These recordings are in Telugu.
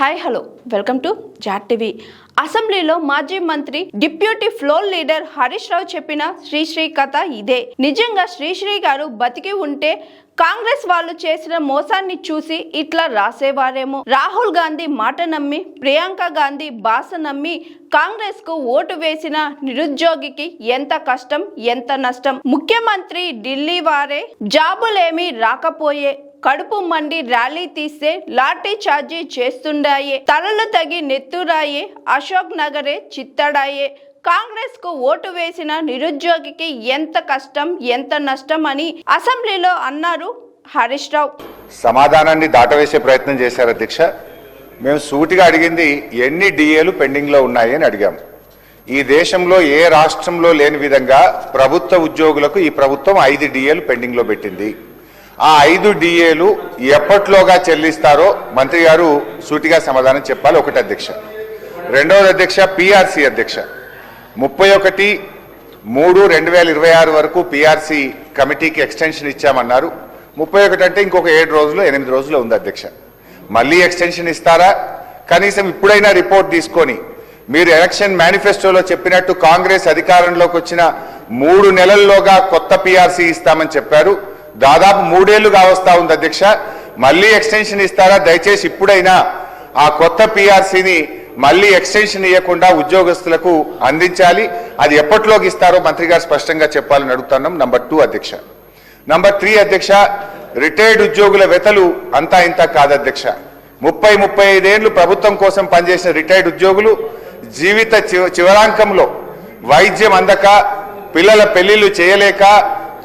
హాయ్ హలో వెల్కమ్ టు జాట్ టీవీ. అసెంబ్లీలో మాజీ మంత్రి deputy floor leader Harish Rao చెప్పిన శ్రీశ్రీ కథ ఇదే. నిజంగా శ్రీశ్రీ గారు బతికి ఉంటే కాంగ్రెస్ వాళ్ళు చేసిన మోసాన్ని చూసి ఇట్లా రాసేవారేమో. రాహుల్ గాంధీ మాట నమ్మి, ప్రియాంక గాంధీ భాష నమ్మి కాంగ్రెస్ కు ఓటు వేసిన నిరుద్యోగికి ఎంత కష్టం, ఎంత నష్టం. ముఖ్యమంత్రి ఢిల్లీ వారే జాబులేమీ రాకపోయే, కడుపు మండి ర్యాలీ తీస్తే లాఠీ చార్జీ చేస్తుండాయే, తలలు తగి నెత్తురాయే, అశోక్ నగరే చిత్తడాయే. కాంగ్రెస్ కు ఓటు వేసిన నిరుద్యోగికి ఎంత కష్టం, ఎంత నష్టం అని అసెంబ్లీలో అన్నారు హరీష్ రావు. సమాధానాన్ని దాటవేసే ప్రయత్నం చేశారు అధ్యక్ష. మేము సూటిగా అడిగింది ఎన్ని డిఏలు పెండింగ్ లో ఉన్నాయి అని అడిగాము. ఈ దేశంలో ఏ రాష్ట్రంలో లేని విధంగా ప్రభుత్వ ఉద్యోగులకు ఈ ప్రభుత్వం 5 డిఏలు పెండింగ్ లో పెట్టింది. ఆ 5 డిఏలు ఎప్పట్లోగా చెల్లిస్తారో మంత్రి గారు సూటిగా సమాధానం చెప్పాలి. ఒకటి అధ్యక్ష. రెండవది అధ్యక్ష, పిఆర్సీ అధ్యక్ష 31/3/2026 వరకు పిఆర్సీ కమిటీకి ఎక్స్టెన్షన్ ఇచ్చామన్నారు. 31 అంటే ఇంకొక 7 రోజులు 8 రోజులు ఉంది అధ్యక్ష. మళ్ళీ ఎక్స్టెన్షన్ ఇస్తారా? కనీసం ఇప్పుడైనా రిపోర్ట్ తీసుకొని, మీరు ఎలక్షన్ మేనిఫెస్టోలో చెప్పినట్టు కాంగ్రెస్ అధికారంలోకి వచ్చిన 3 నెలల్లోగా కొత్త పిఆర్సీ ఇస్తామని చెప్పారు. దాదాపు 3 ఏళ్లుగా వస్తా ఉంది అధ్యక్ష. మళ్ళీ ఎక్స్టెన్షన్ ఇస్తారా? దయచేసి ఇప్పుడైనా ఆ కొత్త పిఆర్సీని మళ్ళీ ఎక్స్టెన్షన్ ఇవ్వకుండా ఉద్యోగస్తులకు అందించాలి. అది ఎప్పట్లోకి ఇస్తారో మంత్రి గారు స్పష్టంగా చెప్పాలని అడుగుతున్నాం. నంబర్ 2 అధ్యక్ష. నంబర్ 3 అధ్యక్ష, రిటైర్డ్ ఉద్యోగుల వెతలు అంతా ఇంత కాదు అధ్యక్ష. 30-35 ఏళ్లు ప్రభుత్వం కోసం పనిచేసిన రిటైర్డ్ ఉద్యోగులు జీవిత చివరాంకంలో వైద్యం అందక, పిల్లల పెళ్లిళ్లు చేయలేక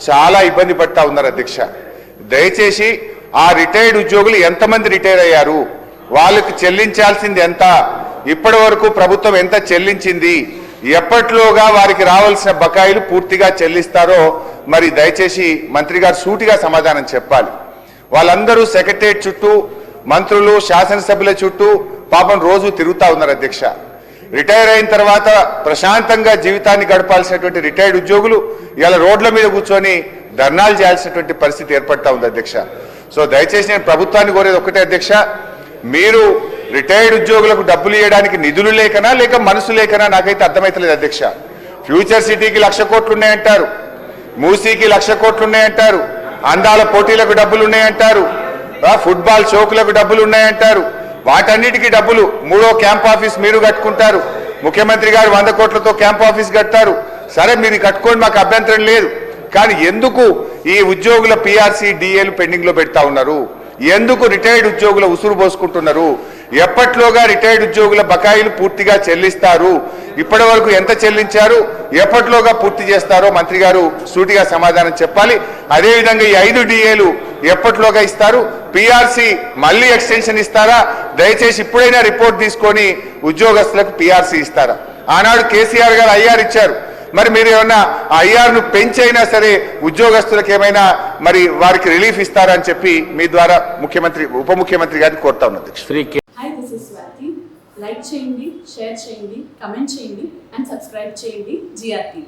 చాలా ఇబ్బంది పడతా ఉన్నారు అధ్యక్ష. దయచేసి ఆ రిటైర్డ్ ఉద్యోగులు ఎంతమంది రిటైర్ అయ్యారు, వాళ్ళకి చెల్లించాల్సింది ఎంత, ఇప్పటి వరకు ప్రభుత్వం ఎంత చెల్లించింది, ఎప్పట్లోగా వారికి రావాల్సిన బకాయిలు పూర్తిగా చెల్లిస్తారో మరి దయచేసి మంత్రి గారు సూటిగా సమాధానం చెప్పాలి. వాళ్ళందరూ సెక్రటరియట్ చుట్టూ, మంత్రులు శాసనసభ్యుల చుట్టూ పాపం రోజు తిరుగుతా ఉన్నారు అధ్యక్ష. రిటైర్ అయిన తర్వాత ప్రశాంతంగా జీవితాన్ని గడపాల్సినటువంటి రిటైర్డ్ ఉద్యోగులు ఇలా రోడ్ల మీద కూర్చొని ధర్నాలు చేయాల్సినటువంటి పరిస్థితి ఏర్పడతా ఉంది అధ్యక్ష. సో దయచేసి నేను ప్రభుత్వాన్ని కోరేది ఒకటే అధ్యక్ష, మీరు రిటైర్డ్ ఉద్యోగులకు డబ్బులు ఇవ్వడానికి నిధులు లేకనా లేక మనసు లేకనా నాకైతే అర్థమైతలేదు అధ్యక్ష. ఫ్యూచర్ సిటీకి 1,00,000 కోట్లు ఉన్నాయంటారు, మూసీకి 1,00,000 కోట్లు ఉన్నాయంటారు, అందాల పోటీలకు డబ్బులు ఉన్నాయంటారు, ఫుట్బాల్ షోకులకు డబ్బులు ఉన్నాయంటారు. వాటన్నిటికీ డబ్బులు 3వ క్యాంప్ ఆఫీస్ మీరు కట్టుకుంటారు, ముఖ్యమంత్రి గారు 100 కోట్లతో క్యాంప్ ఆఫీస్ కట్టారు. సరే మీరు కట్టుకోండి, మాకు అభ్యంతరం లేదు. కానీ ఎందుకు ఈ ఉద్యోగుల పిఆర్సీ డిఏలు పెండింగ్ లో పెడతా ఉన్నారు? ఎందుకు రిటైర్డ్ ఉద్యోగుల ఉసురు పోసుకుంటున్నారు? ఎప్పట్లోగా రిటైర్డ్ ఉద్యోగుల బకాయిలు పూర్తిగా చెల్లిస్తారు? ఇప్పటి వరకు ఎంత చెల్లించారు, ఎప్పట్లోగా పూర్తి చేస్తారో మంత్రి గారు సూటిగా సమాధానం చెప్పాలి. అదేవిధంగా ఈ 5 డిఏలు ఎప్పట్లోగా ఇస్తారు? పిఆర్సీ మళ్ళీ ఎక్స్టెన్షన్ ఇస్తారా? దయచేసి ఇప్పుడైనా రిపోర్ట్ తీసుకొని ఉద్యోగస్తులకు పిఆర్సీ ఇస్తారా? ఆనాడు కేసీఆర్ గారు ఐఆర్ ఇచ్చారు, మరి మీరు ఏమన్నా ఐఆర్ను పెంచైనా సరే ఉద్యోగస్తులకు ఏమైనా మరి వారికి రిలీఫ్ ఇస్తారా అని చెప్పి మీ ద్వారా ముఖ్యమంత్రి ఉప ముఖ్యమంత్రి గారిని కోరుతా ఉన్నది. లైక్ చేయండి, షేర్ చేయండి, కమెంట్ చేయండి అండ్ సబ్స్క్రైబ్ చేయండి GRTV.